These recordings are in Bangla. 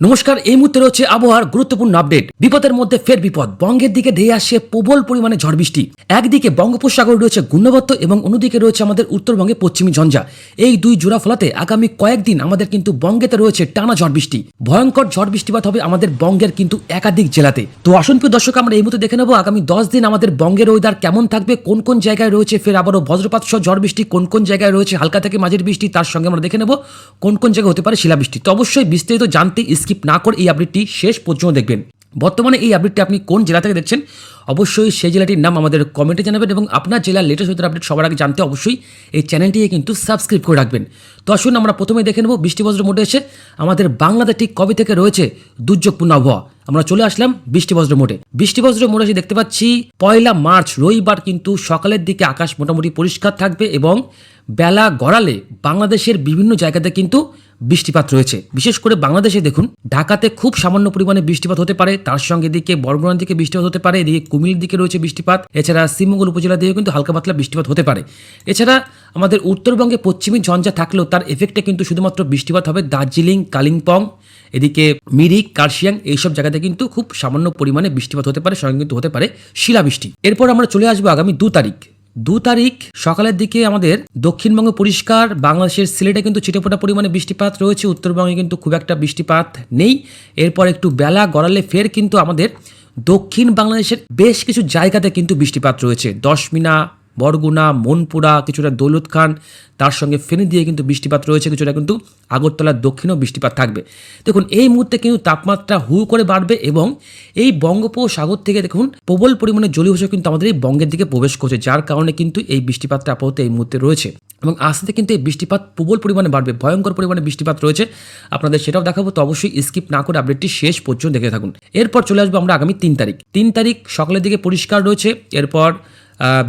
নমস্কার, এই মুহূর্তে রয়েছে আবহাওয়ার গুরুত্বপূর্ণ আপডেট। বিপদের মধ্যে ফের বিপদ, বঙ্গের দিকে ধেয়ে আসছে প্রবল পরিমাণে ঝড় বৃষ্টি। একদিকে বঙ্গোপসাগর রয়েছে ঘূর্ণাবর্ত এবং অন্যদিকে রয়েছে আমাদের উত্তরবঙ্গে পশ্চিমী ঝঞ্ঝা। এই দুই জোড়া ফলাতে আগামী কয়েকদিন আমাদের কিন্তু বঙ্গেতে রয়েছে টানা ঝড় বৃষ্টি। ভয়ঙ্কর ঝড় বৃষ্টিপাত হবে আমাদের বঙ্গের কিন্তু একাধিক জেলাতে। তো আসুন প্রিয় দর্শক, আমরা এই মুহূর্তে দেখে নেব আগামী 10 দিন আমাদের বঙ্গের ওয়েদার কেমন থাকবে, কোন কোন জায়গায় রয়েছে ফের আবারও বজ্রপাত সহ ঝড় বৃষ্টি, কোন কোন জায়গায় রয়েছে হালকা থেকে মাঝের বৃষ্টি, তার সঙ্গে আমরা দেখে নেব কোন কোন জায়গায় হতে পারে শিলাবৃষ্টি। তো অবশ্যই বিস্তারিত জানতে স্কিপ না করে এই আপডেটটি শেষ পর্যন্ত দেখবেন। বর্তমানে এই আপডেটটি আপনি কোন জেলা থেকে দেখছেন অবশ্যই সেই জেলাটির নাম আমাদের কমেন্টে জানাবেন এবং আপনার জেলার লেটেস্ট ওয়েদার আপডেট সবার আগে জানতে অবশ্যই এই চ্যানেলটিকে কিন্তু সাবস্ক্রাইব করে রাখবেন। তো আসুন আমরা প্রথমে দেখে নেব বৃষ্টিবজ্র মোডে এসে আমাদের বাংলাদেশ ঠিক কবে থেকে রয়েছে দুর্যোগপূর্ণ আবহাওয়া। আমরা চলে আসলাম বৃষ্টিবজ্র মোডে। বৃষ্টিবজ্র মোডে এসে দেখতে পাচ্ছি 1 মার্চ রবিবার কিন্তু সকালের দিকে আকাশ মোটামুটি পরিষ্কার থাকবে এবং বেলা গড়ালে বাংলাদেশের বিভিন্ন জায়গাতে কিন্তু বৃষ্টিপাত রয়েছে। বিশেষ করে বাংলাদেশে দেখুন ঢাকাতে খুব সামান্য পরিমাণে বৃষ্টিপাত হতে পারে, তার সঙ্গে এদিকে বরগুনার দিকে বৃষ্টিপাত হতে পারে, এদিকে কুমিল্লার দিকে রয়েছে বৃষ্টিপাত, এছাড়া শ্রীমঙ্গল উপজেলা দিকেও কিন্তু হালকা পাতলা বৃষ্টিপাত হতে পারে। এছাড়া আমাদের উত্তরবঙ্গে পশ্চিমী ঝঞ্ঝা থাকলেও তার এফেক্টে কিন্তু শুধুমাত্র বৃষ্টিপাত হবে দার্জিলিং, কালিম্পং, এদিকে মিরিক, কার্শিয়াং এইসব জায়গাতে কিন্তু খুব সামান্য পরিমাণে বৃষ্টিপাত হতে পারে, সঙ্গে কিন্তু হতে পারে শিলাবৃষ্টি। এরপর আমরা চলে আসবো আগামী 2 তারিখ সকালের দিকে আমাদের দক্ষিণবঙ্গে পরিষ্কার, বাংলাদেশের সিলেটে কিন্তু ছিটেফোঁটা পরিমাণে বৃষ্টিপাত রয়েছে, উত্তরবঙ্গে কিন্তু খুব একটা বৃষ্টিপাত নেই। এরপর একটু বেলা গড়ালে ফের কিন্তু আমাদের দক্ষিণ বাংলাদেশের বেশ কিছু জায়গাতে কিন্তু বৃষ্টিপাত রয়েছে। দশমিনা, বরগুনা, মনপুরা, কিছুটা দৌলত খান, তার সঙ্গে ফেনী দিয়ে কিন্তু বৃষ্টিপাত রয়েছে, কিছুটা কিন্তু আগরতলার দক্ষিণেও বৃষ্টিপাত থাকবে। দেখুন এই মুহূর্তে কিন্তু তাপমাত্রা হু করে বাড়বে এবং এই বঙ্গোপসাগর থেকে দেখুন প্রবল পরিমাণে জলীয়বাষ্প কিন্তু আমাদের এই বঙ্গের দিকে প্রবেশ করছে, যার কারণে কিন্তু এই বৃষ্টিপাতটা আপাতত এই মুহূর্তে রয়েছে এবং আস্তে কিন্তু এই বৃষ্টিপাত প্রবল পরিমাণে বাড়বে, ভয়ঙ্কর পরিমাণে বৃষ্টিপাত রয়েছে। আপনাদের সেটাও দেখাবো, তো অবশ্যই স্কিপ না করে আপডেটটি শেষ পর্যন্ত দেখে থাকুন। এরপর চলে আসবো আমরা আগামী 3 তারিখ সকালের দিকে পরিষ্কার রয়েছে। এরপর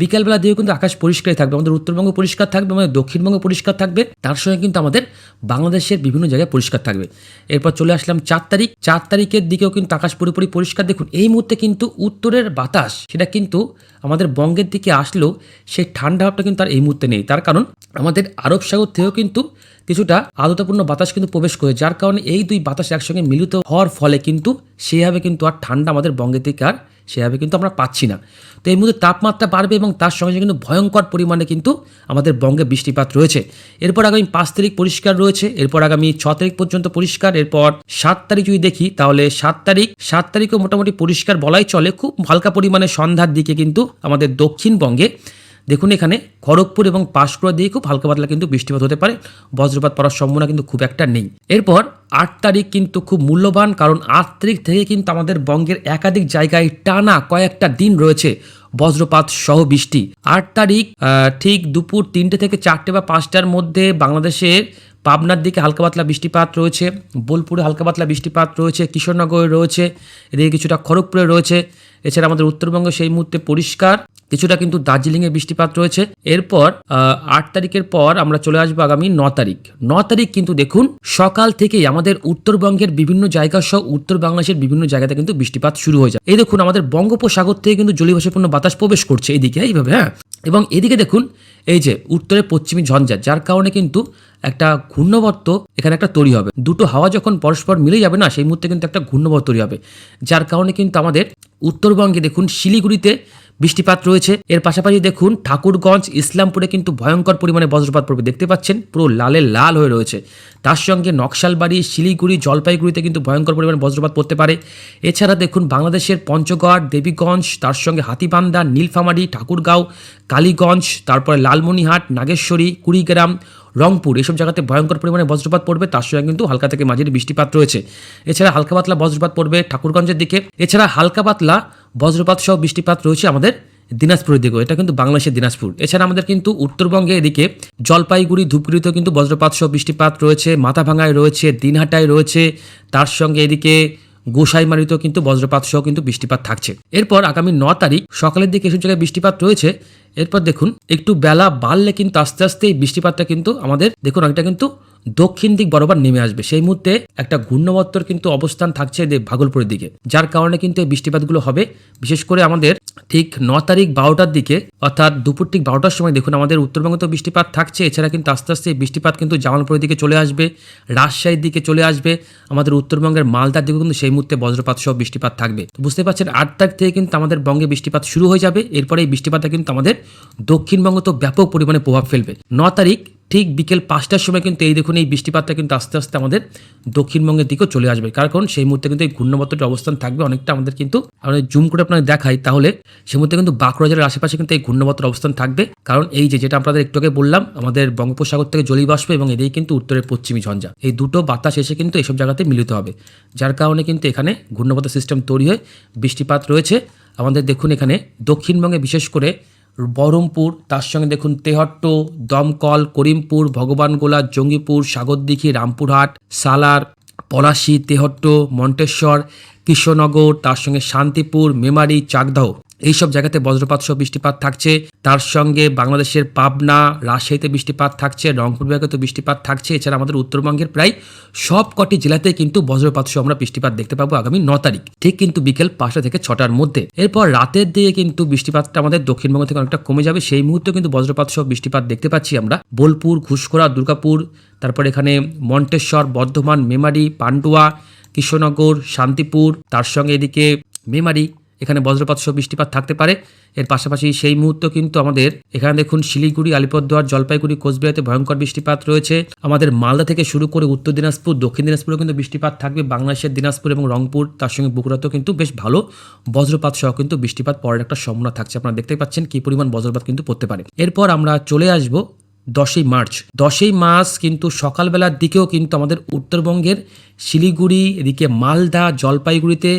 বিকালবেলা দিয়েও কিন্তু আকাশ পরিষ্কারই থাকবে, আমাদের উত্তরবঙ্গ পরিষ্কার থাকবে, আমাদের দক্ষিণবঙ্গ পরিষ্কার থাকবে, তার সঙ্গে কিন্তু আমাদের বাংলাদেশের বিভিন্ন জায়গায় পরিষ্কার থাকবে। এরপর চলে আসলাম 4 তারিখের দিকেও কিন্তু আকাশ পুরোপুরি পরিষ্কার। দেখুন এই মুহূর্তে কিন্তু উত্তরের বাতাস সেটা কিন্তু আমাদের বঙ্গের দিকে আসলেও সেই ঠান্ডা ভাবটা কিন্তু আর এই মুহূর্তে নেই, তার কারণ আমাদের আরব সাগর থেকেও কিন্তু কিছুটা আর্দ্রতাপূর্ণ বাতাস কিন্তু প্রবেশ করে, যার কারণে এই দুই বাতাস একসঙ্গে মিলিত হওয়ার ফলে কিন্তু সেভাবে কিন্তু আর ঠান্ডা আমাদের বঙ্গের দিকে আর সেভাবে কিন্তু আমরা পাচ্ছি না। তো এই মুহূর্তে তাপমাত্রা বাড়বে এবং তার সঙ্গে সঙ্গে কিন্তু ভয়ঙ্কর পরিমাণে কিন্তু আমাদের বঙ্গে বৃষ্টিপাত রয়েছে। এরপর আগামী 5 তারিখ পরিষ্কার রয়েছে, এরপর আগামী 6 তারিখ পর্যন্ত পরিষ্কার। এরপর 7 তারিখ যদি দেখি তাহলে 7 তারিখও মোটামুটি পরিষ্কার বলাই চলে, খুব হালকা পরিমাণে সন্ধ্যার দিকে কিন্তু আমাদের দক্ষিণবঙ্গে দেখুন এখানে খড়গপুর এবং পাঁশকুড়া দিয়ে খুব হালকা পাতলা কিন্তু বৃষ্টিপাত হতে পারে, বজ্রপাত পড়ার সম্ভাবনা কিন্তু খুব একটা নেই। এরপর 8 তারিখ কিন্তু খুব মূল্যবান, কারণ 8 তারিখ থেকে কিন্তু আমাদের বঙ্গের একাধিক জায়গায় টানা কয়েকটা দিন রয়েছে বজ্রপাত সহ বৃষ্টি। 8 তারিখ ঠিক দুপুর 3টে থেকে 4টে বা 5টার মধ্যে বাংলাদেশের পাবনার দিকে হালকা পাতলা বৃষ্টিপাত রয়েছে, বোলপুরে হালকা পাতলা বৃষ্টিপাত রয়েছে, কিশোরনগরে রয়েছে, এদিকে কিছুটা খড়গপুরে রয়েছে। এছাড়া আমাদের উত্তরবঙ্গে সেই মুহূর্তে পরিষ্কার, কিছুটা কিন্তু দার্জিলিংয়ে বৃষ্টিপাত রয়েছে। এরপর 8 তারিখের পর আমরা চলে আসবো আগামী 9 তারিখ কিন্তু দেখুন সকাল থেকেই আমাদের উত্তরবঙ্গের বিভিন্ন জায়গা সহ উত্তর বাংলাদেশের বিভিন্ন জায়গাতে কিন্তু বৃষ্টিপাত শুরু হয়ে যায়। এই দেখুন আমাদের বঙ্গোপসাগর থেকে কিন্তু জলীয়বাষ্পপূর্ণ বাতাস প্রবেশ করছে এইদিকে এইভাবে, হ্যাঁ, এবং এদিকে দেখুন এই যে উত্তরে পশ্চিমী ঝঞ্ঝা, যার কারণে কিন্তু একটা ঘূর্ণাবর্ত এখানে একটা তৈরি হবে। দুটো হাওয়া যখন পরস্পর মিলে যাবে না, সেই মুহূর্তে কিন্তু একটা ঘূর্ণাবর্ত তৈরি হবে, যার কারণে কিন্তু আমাদের উত্তরবঙ্গে দেখুন শিলিগুড়িতে বৃষ্টিপাত রয়েছে। এর পাশাপাশি দেখুন ঠাকুরগঞ্জ, ইসলামপুরে কিন্তু ভয়ঙ্কর পরিমাণে বজ্রপাত পড়বে, দেখতে পাচ্ছেন পুরো লালে লাল হয়ে রয়েছে। তার সঙ্গে নকশালবাড়ি, শিলিগুড়ি, জলপাইগুড়িতে কিন্তু ভয়ঙ্কর পরিমাণে বজ্রপাত পড়তে পারে। এছাড়া দেখুন বাংলাদেশের পঞ্চগড়, দেবীগঞ্জ, তার সঙ্গে হাতিবান্ধা, নীলফামারী, ঠাকুরগাঁও, কালীগঞ্জ, তারপরে লালমনিরহাট, নাগেশ্বরী, কুড়িগ্রাম, রংপুর এসব জায়গাতে ভয়ঙ্কর পরিমাণে বজ্রপাত পড়বে, তার সঙ্গে কিন্তু হালকা থেকে মাঝারি বৃষ্টিপাত রয়েছে। এছাড়া হালকা পাতলা বজ্রপাত পড়বে ঠাকুরগঞ্জের দিকে। এছাড়া হালকা পাতলা বজ্রপাত সহ বৃষ্টিপাত রয়েছে আমাদের দিনাজপুরের দিকেও, এটা কিন্তু বাংলাদেশের দিনাজপুর। এছাড়া আমাদের কিন্তু উত্তরবঙ্গে এদিকে জলপাইগুড়ি, ধূপগুড়িতেও কিন্তু বজ্রপাত সহ বৃষ্টিপাত রয়েছে, মাথাভাঙায় রয়েছে, দিনহাটায় রয়েছে, তার সঙ্গে এদিকে গোসাইমারিতেও কিন্তু বজ্রপাত সহ কিন্তু বৃষ্টিপাত থাকছে। এরপর আগামী 9 তারিখ সকালের দিকে এসব জায়গায় বৃষ্টিপাত রয়েছে। এরপর দেখুন একটু বেলা বাড়লে কিন্তু আস্তে আস্তে এই বৃষ্টিপাতটা কিন্তু আমাদের দেখুন একটা কিন্তু দক্ষিণ দিক বরাবর নেমে আসবে। সেই মুহূর্তে একটা ঘূর্ণবর্তর কিন্তু অবস্থান থাকছে ভাগলপুরের দিকে, যার কারণে কিন্তু এই বৃষ্টিপাতগুলো হবে। বিশেষ করে আমাদের ঠিক 9 তারিখ 12টার দিকে, অর্থাৎ দুপুর ঠিক 12টার সময় দেখুন আমাদের উত্তরবঙ্গে তো বৃষ্টিপাত থাকছে, এছাড়া কিন্তু আস্তে আস্তে এই বৃষ্টিপাত কিন্তু জামালপুরের দিকে চলে আসবে, রাজশাহীর দিকে চলে আসবে, আমাদের উত্তরবঙ্গের মালদার দিকে কিন্তু সেই মুহূর্তে বজ্রপাত সহ বৃষ্টিপাত থাকবে। তো বুঝতে পারছেন 8 তারিখ থেকে কিন্তু আমাদের বঙ্গে বৃষ্টিপাত শুরু হয়ে যাবে। এরপরে এই বৃষ্টিপাতটা কিন্তু আমাদের দক্ষিণবঙ্গ তো ব্যাপক পরিমাণে প্রভাব ফেলবে। 9 তারিখ ঠিক বিকেল 5টার সময় কিন্তু এই দেখুন এই বৃষ্টিপাতটা কিন্তু আস্তে আস্তে আমাদের দক্ষিণবঙ্গের দিকেও চলে আসবে, কারণ সেই মুহূর্তে কিন্তু এই ঘূর্ণবর্তটির অবস্থান থাকবে অনেকটা আমাদের কিন্তু আমরা জুম করে আপনাদের দেখাই, তাহলে সেই মুহূর্তে কিন্তু বাঁকুড়া জেলার আশেপাশে কিন্তু এই ঘূর্ণবর্তর অবস্থান থাকবে। কারণ এই যেটা আপনাদের একটু আগে বললাম, আমাদের বঙ্গোপসাগর থেকে জলীয় বাষ্প এবং এদিকে কিন্তু উত্তরের পশ্চিমী ঝঞ্ঝা, এই দুটো বাতাস এসে কিন্তু এইসব জায়গাতে মিলিত হবে, যার কারণে কিন্তু এখানে ঘূর্ণবর্ত সিস্টেম তৈরি হয়ে বৃষ্টিপাত রয়েছে। আমাদের দেখুন এখানে দক্ষিণবঙ্গে বিশেষ করে বহরমপুর, তার সঙ্গে দেখুন তেহট্ট, দমকল, করিমপুর, ভগবানগোলা, জঙ্গিপুর, সাগরদিঘি, রামপুরহাট, সালার, পলাশী, তেহট্ট, মন্টেশ্বর, কৃষ্ণনগর, তার সঙ্গে শান্তিপুর, মেমারি, চাকদাহ, এইসব জায়গাতে বজ্রপাত সহ বৃষ্টিপাত থাকছে। তার সঙ্গে বাংলাদেশের পাবনা, রাজশাহীতে বৃষ্টিপাত থাকছে, রংপুর বিভাগে তো বৃষ্টিপাত থাকছে। এছাড়া আমাদের উত্তরবঙ্গের প্রায় সব কটি জেলাতেই কিন্তু বজ্রপাত সহ আমরা বৃষ্টিপাত দেখতে পাবো আগামী 9 তারিখ, ঠিক কিন্তু বিকেল 5টা থেকে 6টার মধ্যে। এরপর রাতের দিকে কিন্তু বৃষ্টিপাতটা আমাদের দক্ষিণবঙ্গ থেকে অনেকটা কমে যাবে। সেই মুহূর্তে কিন্তু বজ্রপাত সহ বৃষ্টিপাত দেখতে পাচ্ছি আমরা বোলপুর, ঘুষখোরা, দুর্গাপুর, তারপর এখানে মন্টেশ্বর, বর্ধমান, মেমারি, পান্ডুয়া, কৃষ্ণনগর, শান্তিপুর, তার সঙ্গে এদিকে মেমারি, এখানে বজ্রপাত সহ বৃষ্টিপাত থাকতে পারে। এর পাশাপাশি সেই মুহূর্তে কিন্তু আমাদের এখানে দেখুন শিলিগুড়ি, আলিপুরদুয়ার, জলপাইগুড়ি, কোচবিহারে ভয়ঙ্কর বৃষ্টিপাত রয়েছে। আমাদের মালদা থেকে শুরু করে উত্তর দিনাজপুর, দক্ষিণ দিনাজপুরেও কিন্তু বৃষ্টিপাত থাকবে। বাংলাদেশের দিনাজপুর এবং রংপুর, তার সঙ্গে বগুড়াতেও কিন্তু বেশ ভালো বজ্রপাত সহ কিন্তু বৃষ্টিপাত পড়ার একটা সম্ভাবনা থাকছে। আপনারা দেখতে পাচ্ছেন কি পরিমাণ বজ্রপাত কিন্তু পড়তে পারে। এরপর আমরা চলে আসব 10ই মার্চ। 10ই মার্চ কিন্তু সকালবেলার দিকেও কিন্তু আমাদের উত্তরবঙ্গের শিলিগুড়ি, এদিকে মালদা, জলপাইগুড়িতে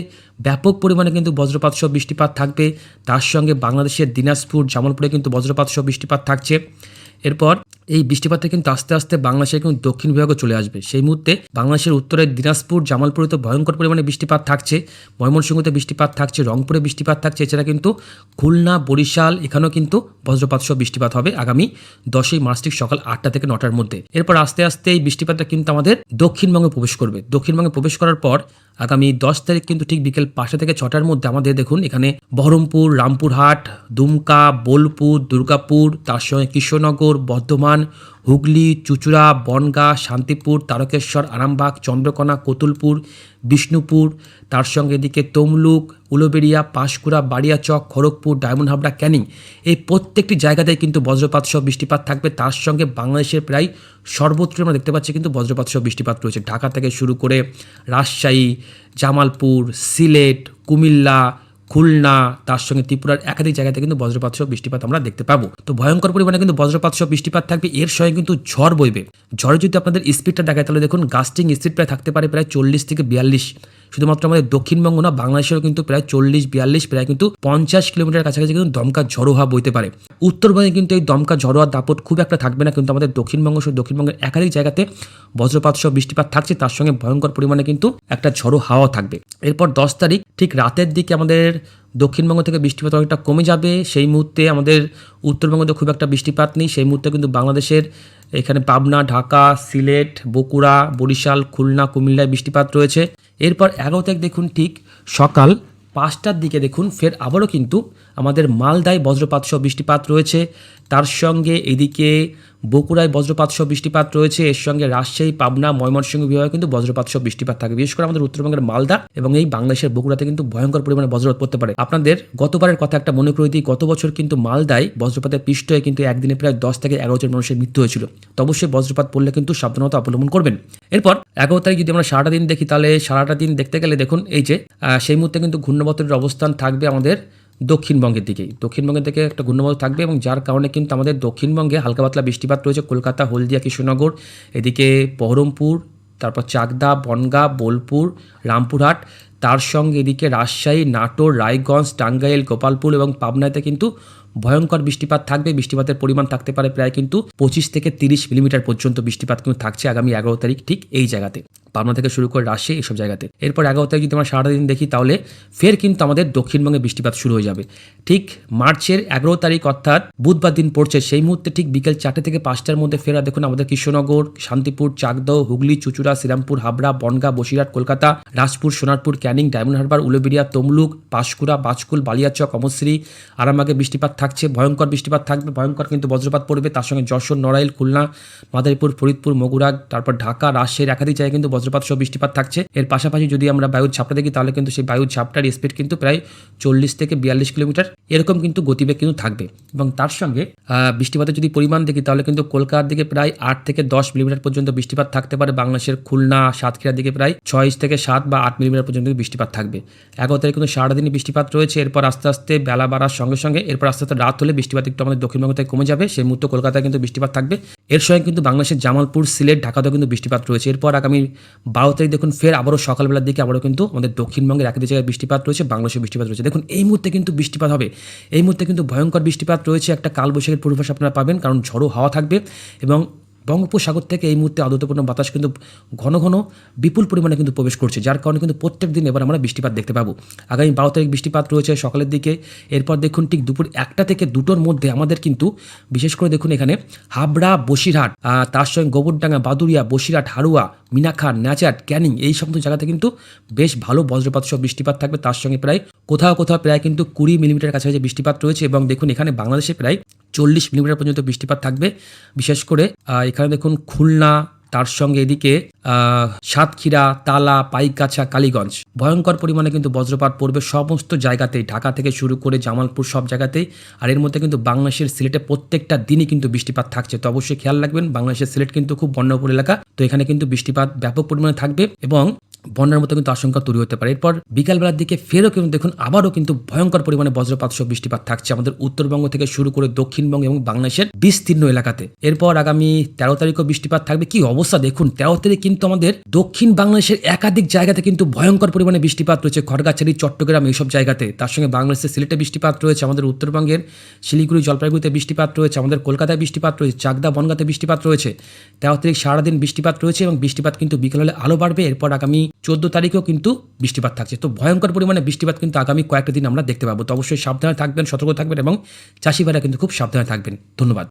ব্যাপক পরিমাণে কিন্তু বজ্রপাত সহ বৃষ্টিপাত থাকবে। তার সঙ্গে বাংলাদেশের দিনাজপুর, জামালপুরে কিন্তু বজ্রপাত সহ বৃষ্টিপাত থাকছে। এরপর এই বৃষ্টিপাতটা কিন্তু আস্তে আস্তে বাংলাদেশের কিন্তু দক্ষিণ বিভাগে চলে আসবে। সেই মুহূর্তে বাংলাদেশের উত্তরের দিনাজপুর, জামালপুরে তো ভয়ঙ্কর পরিমাণে বৃষ্টিপাত থাকছে, ময়মনসিংহতে বৃষ্টিপাত থাকছে, রংপুরে বৃষ্টিপাত থাকছে, এছাড়া কিন্তু খুলনা, বরিশাল, এখানেও কিন্তু বজ্রপাত সহ বৃষ্টিপাত হবে আগামী 10ই মার্চ ঠিক সকাল 8টা থেকে 9টার মধ্যে। এরপর আস্তে আস্তে এই বৃষ্টিপাতটা কিন্তু আমাদের দক্ষিণবঙ্গে প্রবেশ করবে। দক্ষিণবঙ্গে প্রবেশ করার পর আগামী 10 তারিখ কিন্তু ঠিক বিকেল 5টা থেকে 6টার মধ্যে আমাদের দেখুন এখানে বহরমপুর, রামপুরহাট, দুমকা, বোলপুর, দুর্গাপুর, তার সঙ্গে কৃষ্ণনগর, বর্ধমান, হুগলি, চুঁচুড়া, বনগাঁ, শান্তিপুর, তারকেশ্বর, আরামবাগ, চন্দ্রকোনা, কতুলপুর, বিষ্ণুপুর, তার সঙ্গে এদিকে তমলুক, উলুবেড়িয়া, পাঁশকুড়া, বাড়িয়াচক, খড়গপুর, ডায়মন্ড হাবড়া, ক্যানিং, এই প্রত্যেকটি জায়গাতেই কিন্তু বজ্রপাত সহ বৃষ্টিপাত থাকবে। তার সঙ্গে বাংলাদেশের প্রায় সর্বত্র আমরা দেখতে পাচ্ছি কিন্তু বজ্রপাত সহ বৃষ্টিপাত রয়েছে। ঢাকা থেকে শুরু করে রাজশাহী, জামালপুর, সিলেট, কুমিল্লা, খুলনা, তার সঙ্গে ত্রিপুরার একাধিক জায়গাতে কিন্তু বজ্রপাত সহ বৃষ্টিপাত আমরা দেখতে পাবো। তো ভয়ঙ্কর পরিমাণে কিন্তু বজ্রপাত সহ বৃষ্টিপাত থাকবে। এর সঙ্গে কিন্তু ঝড় বইবে। ঝড়ে যদি আপনাদের স্পিডটা দেখায় তাহলে দেখুন গাস্টিং স্পিড প্রায় থাকতে পারে প্রায় 40 থেকে 42। শুধুমাত্র আমাদের দক্ষিণবঙ্গ না, বাংলাদেশেরও কিন্তু প্রায় 40-42, প্রায় কিন্তু 50 কিলোমিটার কাছাকাছি কিন্তু দমকা ঝড়ো হাওয়া বইতে পারে। উত্তরবঙ্গে কিন্তু এই দমকা ঝড়ো হাওয়ার দাপট খুব একটা থাকবে না, কিন্তু আমাদের দক্ষিণবঙ্গের একাধিক জায়গাতে বজ্রপাত সহ বৃষ্টিপাত থাকছে, তার সঙ্গে ভয়ঙ্কর পরিমাণে কিন্তু একটা ঝড়ো হাওয়া থাকবে। এরপর 10 তারিখ ঠিক রাতের দিকে আমাদের দক্ষিণবঙ্গ থেকে বৃষ্টিপাত অনেকটা কমে যাবে। সেই মুহূর্তে আমাদের উত্তরবঙ্গে খুব একটা বৃষ্টিপাত নেই। সেই মুহূর্তে কিন্তু বাংলাদেশের এখানে পাবনা, ঢাকা, সিলেট, বগুড়া, বরিশাল, খুলনা, কুমিল্লায় বৃষ্টিপাত রয়েছে। এরপর 11 তারিখ দেখুন ঠিক সকাল 5টার দিকে দেখুন ফের আবারও কিন্তু আমাদের মালদায় বজ্রপাত সহ বৃষ্টিপাত রয়েছে। তার সঙ্গে এদিকে বগুড়ায় বজ্রপাত সহ বৃষ্টিপাত রয়েছে। এর সঙ্গে রাজশাহী, পাবনা, ময়মনসিংহ বিভাগে কিন্তু বজ্রপাত সহ বৃষ্টিপাত থাকবে। বিশেষ করে আমাদের উত্তরবঙ্গের মালদা এবং এই বাংলাদেশের বগুড়াতে কিন্তু ভয়ঙ্কর পরিমাণে বজ্রপাত পড়তে পারে। আপনাদের গতবারের কথা একটা মনে করে দিই, গত বছর কিন্তু মালদায় বজ্রপাতের পৃষ্ঠ হয়ে কিন্তু একদিনে প্রায় 10 থেকে 11 জন মানুষের মৃত্যু হয়েছিল। তো অবশ্যই বজ্রপাত পড়লে কিন্তু সাবধানতা অবলম্বন করবেন। এরপর 11 তারিখ যদি আমরা সারাটা দিন দেখি তাহলে সারাটা দিন দেখতে গেলে দেখুন এই যে সেই মুহূর্তে কিন্তু ঘূর্ণবর্তের অবস্থান থাকবে আমাদের দক্ষিণবঙ্গের দিকে একটা ঘূর্ণবর্ত থাকবে, এবং যার কারণে কিন্তু আমাদের দক্ষিণবঙ্গে হালকা পাতলা বৃষ্টিপাত রয়েছে। কলকাতা, হলদিয়া, কৃষ্ণনগর, এদিকে বহরমপুর, তারপর চাকদা, বনগাঁ, বোলপুর, রামপুরহাট, তার সঙ্গে এদিকে রাজশাহী, নাটোর, রায়গঞ্জ, টাঙ্গাইল, গোপালপুর এবং পাবনাতে কিন্তু ভয়ঙ্কর বৃষ্টিপাত থাকবে। বৃষ্টিপাতের পরিমাণ থাকতে পারে প্রায় কিন্তু 25 থেকে 30 মিলিমিটার পর্যন্ত বৃষ্টিপাত কিন্তু থাকছে আগামী 11 তারিখ ঠিক এই জায়গাতে। পাবনা থেকে শুরু করে রাজশাহী এইসব জায়গাতে। এরপর 11 তারিখ যদি আমরা সারাটা দিন দেখি তাহলে ফের কিন্তু আমাদের দক্ষিণবঙ্গে বৃষ্টিপাত শুরু হয়ে যাবে। ঠিক মার্চের 11 তারিখ অর্থাৎ বুধবার দিন পড়ছে, সেই মুহূর্তে ঠিক বিকেল 4টে থেকে 5টার মধ্যে ফেরা দেখুন আমাদের কৃষ্ণনগর, শান্তিপুর, চাকদহ, হুগলি, চুচুড়া, শ্রীরামপুর, হাবড়া, বনগাঁ, বসিরহাট, কলকাতা, রাজপুর, সোনারপুর, ক্যানিং, ডায়মন্ড হারবার, উলুবেড়িয়া, তমলুক, পাঁশকুড়া, বাজকুল, বালিয়াচক, অমশ্রী, আরামবাগে বৃষ্টিপাত থাকছে। ভয়ঙ্কর বৃষ্টিপাত থাকবে, ভয়ঙ্কর কিন্তু বজ্রপাত পড়বে। তার সঙ্গে যশোর, নড়াইল, খুলনা, মাদারীপুর, ফরিদপুর, মগুরা, তারপর ঢাকা, রাজশাহীর একাধিক জায়গায় কিন্তু বজ্রপাত সহ বৃষ্টিপাত থাকছে। এর পাশাপাশি যদি আমরা বায়ুর ঝাপটা দেখি তাহলে কিন্তু সেই বায়ুর ঝাপটার স্পিড কিন্তু প্রায় 40 থেকে 42 কিলোমিটার এরকম কিন্তু গতিবেগ কিন্তু থাকবে। এবং তার সঙ্গে বৃষ্টিপাতের যদি পরিমাণ দেখি তাহলে কিন্তু কলকাতার দিকে প্রায় 8 থেকে 10 মিলিমিটার পর্যন্ত বৃষ্টিপাত থাকতে পারে। বাংলাদেশের খুলনা, সাতক্ষীরার দিকে প্রায় 6 থেকে 7 বা 8 মিলিমিটার পর্যন্ত বৃষ্টিপাত থাকবে। 11 তারিখ কিন্তু সারাদিনই বৃষ্টিপাত রয়েছে। এরপর আস্তে আস্তে বেলা বাড়ার সঙ্গে সঙ্গে এরপর আস্তে আস্তে রাত হলে বৃষ্টিপাত একটু আমাদের দক্ষিণবঙ্গ থেকে কমে যাবে। সেই মুহূর্তে কলকাতায় কিন্তু বৃষ্টিপাত থাকবে। এর সঙ্গে কিন্তু বাংলাদেশের জামালপুর, সিলেট, ঢাকাতেও কিন্তু বৃষ্টিপাত রয়েছে। এরপর আগামী 12 তারিখ দেখুন ফের আবারও সকালবেলার দিকে আবারও কিন্তু আমাদের দক্ষিণবঙ্গের একাধিক জায়গায় বৃষ্টিপাত রয়েছে, বাংলাদেশে বৃষ্টিপাত রয়েছে। দেখুন এই মুহূর্তে কিন্তু বৃষ্টিপাত হবে, এই মুহূর্তে কিন্তু ভয়ঙ্কর বৃষ্টিপাত রয়েছে। একটা কালবৈশাখীর পূর্বাভাস আপনারা পাবেন, কারণ ঝড়ো হাওয়া থাকবে এবং বঙ্গোপসাগর থেকে এই মুহূর্তে আদ্রতাপূর্ণ বাতাস কিন্তু ঘন ঘন বিপুল পরিমাণে কিন্তু প্রবেশ করছে, যার কারণে কিন্তু প্রত্যেক দিন এবার আমরা বৃষ্টিপাত দেখতে পাবো। আগামী 12 তারিখ বৃষ্টিপাত রয়েছে সকালের দিকে। এরপর দেখুন ঠিক দুপুর 1টা থেকে 2টোর মধ্যে আমাদের কিন্তু বিশেষ করে দেখুন এখানে হাবড়া, বসিরহাট, তার সঙ্গে গোবরডাঙ্গা, বাদুড়িয়া, বসিরহাট, হাড়ুয়া, মিনাখান, নাচাট, ক্যানিং এই সমস্ত জায়গাতে কিন্তু বেশ ভালো বজ্রপাত সহ বৃষ্টিপাত থাকবে। তার সঙ্গে প্রায় কোথাও কোথাও প্রায় কিন্তু 20 মিলিমিটার কাছাকাছি বৃষ্টিপাত রয়েছে। এবং দেখুন এখানে বাংলাদেশে প্রায় 40 মিলিমিটার পর্যন্ত বৃষ্টিপাত থাকবে। বিশেষ করে এখানে দেখুন খুলনা, তার সঙ্গে এদিকে সাতক্ষীরা, তালা, পাইকগাছা, কালীগঞ্জ ভয়ঙ্কর পরিমাণে কিন্তু বজ্রপাত পড়বে সমস্ত জায়গাতেই, ঢাকা থেকে শুরু করে জামালপুর সব জায়গাতেই। আর এর মধ্যে কিন্তু বাংলাদেশের সিলেটে প্রত্যেকটা দিনই কিন্তু বৃষ্টিপাত থাকছে। তো অবশ্যই খেয়াল রাখবেন, বাংলাদেশের সিলেট কিন্তু খুব বন্যাপ্রবণ এলাকা, তো এখানে কিন্তু বৃষ্টিপাত ব্যাপক পরিমাণে থাকবে এবং বন্যার মতো কিন্তু আশঙ্কা তৈরি হতে পারে। এরপর বিকালবেলার দিকে ফেরও কিন্তু দেখুন আবারও কিন্তু ভয়ঙ্কর পরিমাণে বজ্রপাত সহ বৃষ্টিপাত থাকছে আমাদের উত্তরবঙ্গ থেকে শুরু করে দক্ষিণবঙ্গ এবং বাংলাদেশের বিস্তীর্ণ এলাকাতে। এরপর আগামী 13 তারিখও বৃষ্টিপাত থাকবে। কি অবস্থা দেখুন, 13 তারিখ কিন্তু আমাদের দক্ষিণ বাংলাদেশের একাধিক জায়গাতে কিন্তু ভয়ঙ্কর পরিমাণে বৃষ্টিপাত রয়েছে, খড়গাছড়ি, চট্টগ্রাম এইসব জায়গাতে। তার সঙ্গে বাংলাদেশের সিলেটে বৃষ্টিপাত রয়েছে, আমাদের উত্তরবঙ্গের শিলিগুড়ি, জলপাইগুড়িতে বৃষ্টিপাত রয়েছে, আমাদের কলকাতায় বৃষ্টিপাত রয়েছে, চাকদা, বনগাঁতে বৃষ্টিপাত রয়েছে। 13 তারিখ সারাদিন বৃষ্টিপাত রয়েছে এবং বৃষ্টিপাত কিন্তু বিকেল হলে আলো বাড়বে। এরপর আগামী 14 তারিখেও কিন্তু বৃষ্টিপাত থাকছে। তো ভয়ঙ্কর পরিমাণে বৃষ্টিপাত কিন্তু আগামী কয়েকটা দিন আমরা দেখতে পাবো। তো অবশ্যই সাবধানে থাকবেন, সতর্ক থাকবেন এবং চাষি ভাইরা কিন্তু খুব সাবধানে থাকবেন। ধন্যবাদ।